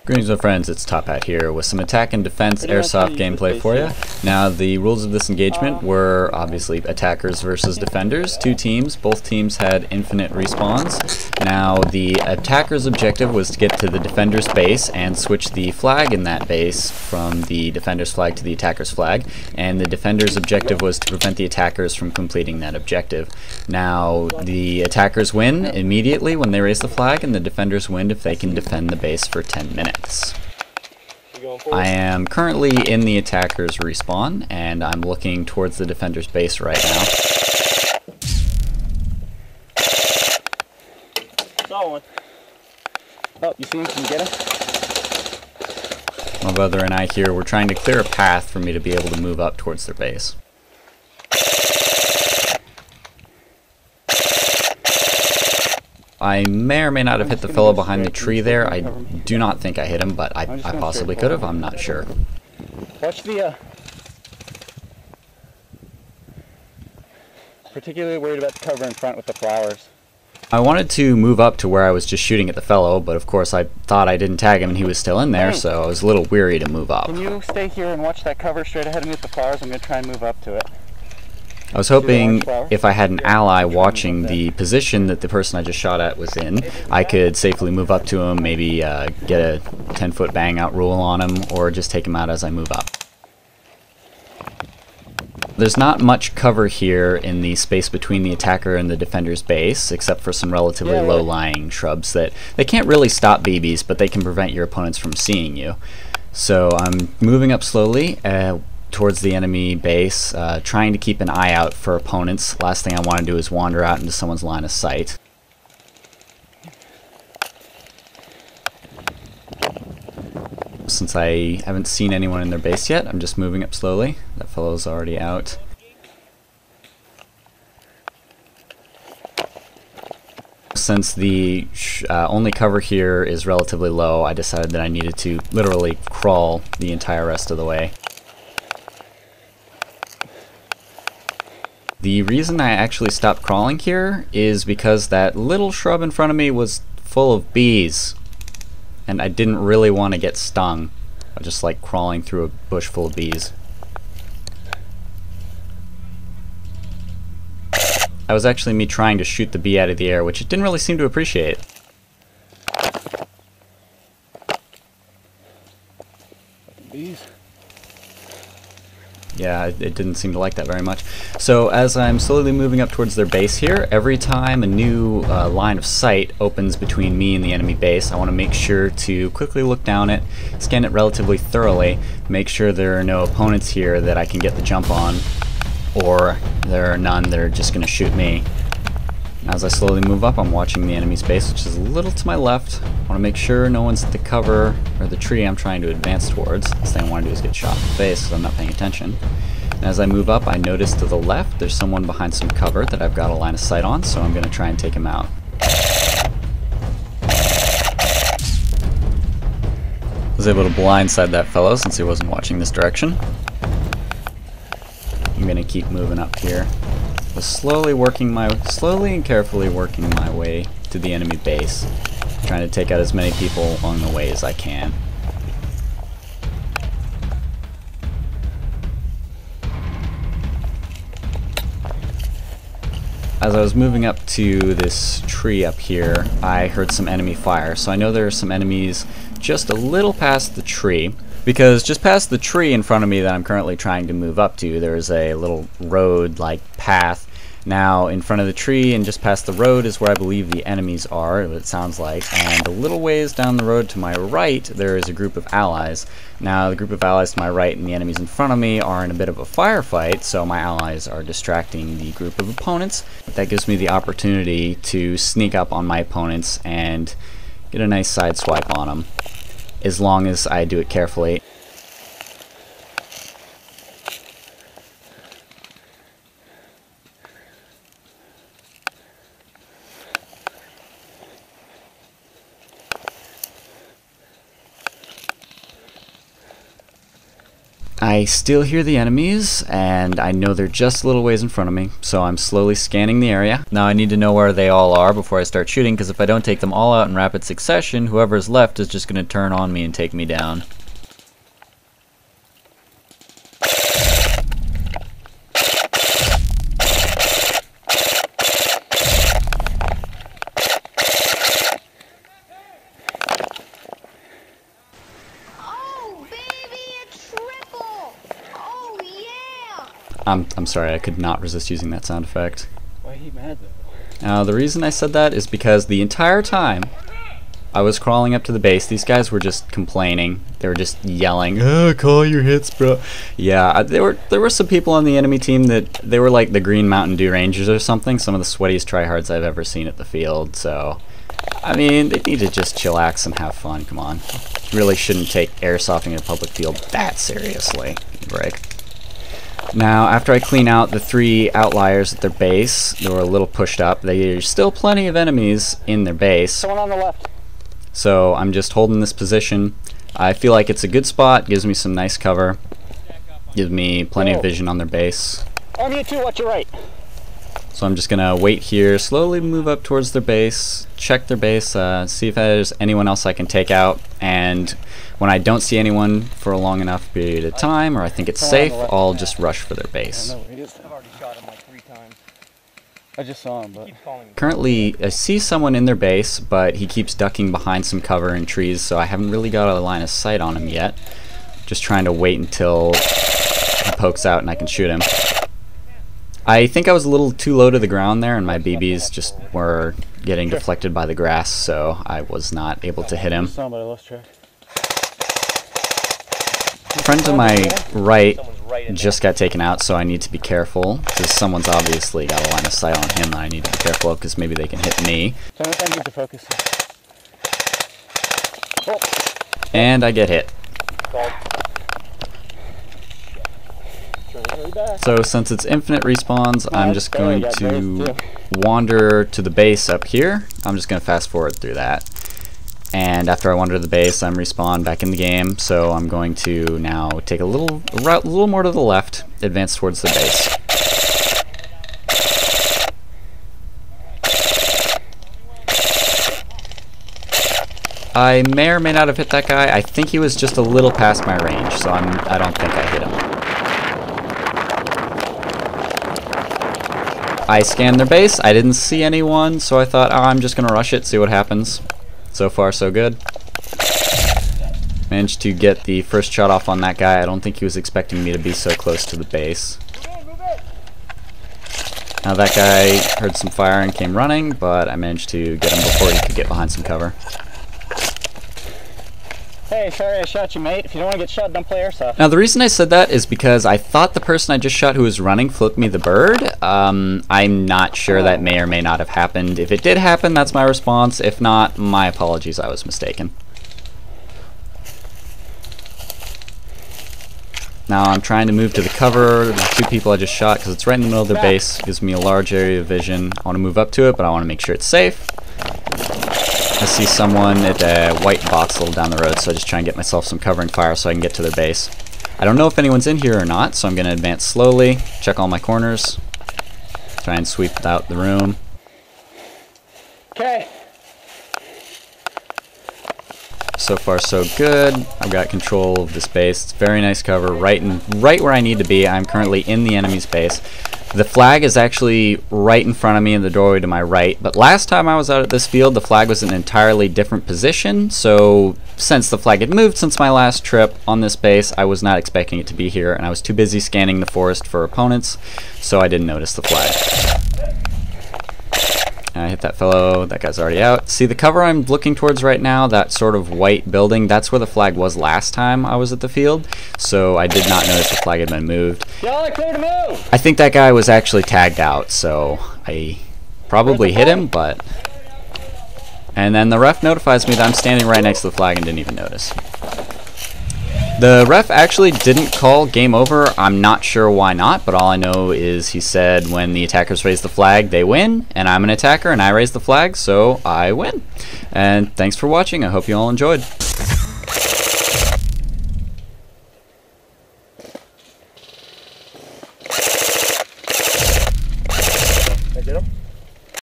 Greetings my friends, it's Top Hat here with some attack and defense airsoft gameplay for you. Now the rules of this engagement were obviously attackers versus defenders, two teams. Both teams had infinite respawns. Now the attacker's objective was to get to the defender's base and switch the flag in that base from the defender's flag to the attacker's flag, and the defender's objective was to prevent the attackers from completing that objective. Now the attackers win immediately when they raise the flag, and the defenders win if they can defend the base for 10 minutes. I am currently in the attacker's respawn, and I'm looking towards the defender's base right now. Saw one. Oh, you see him? Can you get him? My brother and I here, we're trying to clear a path for me to be able to move up towards their base. I may or may not have hit the fellow behind the tree there. I do not think I hit him, but I possibly could have. I'm not sure. Watch the, particularly worried about the cover in front with the flowers. I wanted to move up to where I was just shooting at the fellow, but of course I thought I didn't tag him and he was still in there, so I was a little weary to move up. Can you stay here and watch that cover straight ahead of me with the flowers? I'm going to try and move up to it. I was hoping if I had an ally watching the position that the person I just shot at was in, I could safely move up to him, maybe get a 10-foot bang out rule on him, or just take him out as I move up. There's not much cover here in the space between the attacker and the defender's base, except for some relatively low-lying shrubs that they can't really stop BBs, but they can prevent your opponents from seeing you. So I'm moving up slowly towards the enemy base, trying to keep an eye out for opponents. Last thing I want to do is wander out into someone's line of sight. Since I haven't seen anyone in their base yet, I'm just moving up slowly. That fellow's already out. Since the only cover here is relatively low, I decided that I needed to literally crawl the entire rest of the way. The reason I actually stopped crawling here is because that little shrub in front of me was full of bees, and I didn't really want to get stung by just like crawling through a bush full of bees. That was actually me trying to shoot the bee out of the air, which it didn't really seem to appreciate. Bees. Yeah, it didn't seem to like that very much. So as I'm slowly moving up towards their base here, every time a new line of sight opens between me and the enemy base, I want to make sure to quickly look down it, scan it relatively thoroughly, make sure there are no opponents here that I can get the jump on, or there are none that are just going to shoot me. As I slowly move up, I'm watching the enemy's base, which is a little to my left. I want to make sure no one's at the cover or the tree I'm trying to advance towards. Last thing I want to do is get shot in the face because I'm not paying attention. And as I move up, I notice to the left there's someone behind some cover that I've got a line of sight on, so I'm going to try and take him out. I was able to blindside that fellow since he wasn't watching this direction. I'm going to keep moving up here. Slowly and carefully working my way to the enemy base, trying to take out as many people along the way as I can. As I was moving up to this tree up here, I heard some enemy fire, so I know there are some enemies just a little past the tree. Because just past the tree in front of me that I'm currently trying to move up to, there's a little road-like path. Now, in front of the tree and just past the road is where I believe the enemies are, it sounds like. And a little ways down the road to my right, there is a group of allies. Now, the group of allies to my right and the enemies in front of me are in a bit of a firefight, so my allies are distracting the group of opponents. But that gives me the opportunity to sneak up on my opponents and get a nice side swipe on them, as long as I do it carefully. I still hear the enemies, and I know they're just a little ways in front of me, so I'm slowly scanning the area. Now I need to know where they all are before I start shooting, because if I don't take them all out in rapid succession, whoever's left is just going to turn on me and take me down. I'm sorry, I could not resist using that sound effect. Why are you mad though? Now the reason I said that is because the entire time I was crawling up to the base, these guys were just complaining. They were just yelling, "Oh, call your hits, bro." Yeah, there were some people on the enemy team that they were like the Green Mountain Dew Rangers or something, some of the sweatiest tryhards I've ever seen at the field. So, I mean, they need to just chillax and have fun. Come on, you really shouldn't take airsofting in a public field that seriously. Break. Now, after I clean out the 3 outliers at their base, they were a little pushed up. There's still plenty of enemies in their base. Someone on the left. So I'm just holding this position. I feel like it's a good spot, gives me some nice cover, gives me plenty of vision on their base. On you too, watch your right. So I'm just gonna wait here, slowly move up towards their base, check their base, see if there's anyone else I can take out, and when I don't see anyone for a long enough period of time, or I think it's safe, I'll just rush for their base. I've already shot him like 3 times. I just saw him, but... Currently, I see someone in their base, but he keeps ducking behind some cover and trees, so I haven't really got a line of sight on him yet. Just trying to wait until he pokes out and I can shoot him. I think I was a little too low to the ground there, and my BBs just were getting deflected by the grass, so I was not able to hit him. Friend to my right just got taken out, so I need to be careful, because someone's obviously got a line of sight on him that I need to be careful of, because maybe they can hit me. And I get hit. So since it's infinite respawns, I'm just going to wander to the base up here. I'm just going to fast forward through that. And after I wander to the base, I'm respawned back in the game. So I'm going to now take a route a little more to the left, advance towards the base. I may or may not have hit that guy. I think he was just a little past my range, so I don't think I hit him. I scanned their base, I didn't see anyone, so I thought, oh, I'm just going to rush it, see what happens. So far, so good. Managed to get the first shot off on that guy. I don't think he was expecting me to be so close to the base. Now that guy heard some fire and came running, but I managed to get him before he could get behind some cover. Hey, sorry I shot you, mate. If you don't want to get shot, don't play Airsoft. Now the reason I said that is because I thought the person I just shot who was running flipped me the bird. I'm not sure, that may or may not have happened. If it did happen, that's my response. If not, my apologies, I was mistaken. Now I'm trying to move to the cover of the 2 people I just shot, because it's right in the middle of their base. It gives me a large area of vision. I want to move up to it, but I want to make sure it's safe. I see someone at a white box a little down the road, so I just try and get myself some cover and fire so I can get to their base. I don't know if anyone's in here or not, so I'm going to advance slowly, check all my corners, try and sweep out the room. Okay. So far so good. I've got control of this base. It's very nice cover, right where I need to be. I'm currently in the enemy's base. The flag is actually right in front of me in the doorway to my right, but last time I was out at this field, the flag was in an entirely different position, so since the flag had moved since my last trip on this base, I was not expecting it to be here, and I was too busy scanning the forest for opponents, so I didn't notice the flag. I hit that fellow, that guy's already out. See, the cover I'm looking towards right now, that sort of white building, that's where the flag was last time I was at the field, so I did not notice the flag had been moved. Y'all are clear to move! I think that guy was actually tagged out, so I probably hit him, but... And then the ref notifies me that I'm standing right next to the flag and didn't even notice. The ref actually didn't call game over. I'm not sure why not, but all I know is he said when the attackers raise the flag, they win, and I'm an attacker and I raise the flag, so I win. And thanks for watching. I hope you all enjoyed.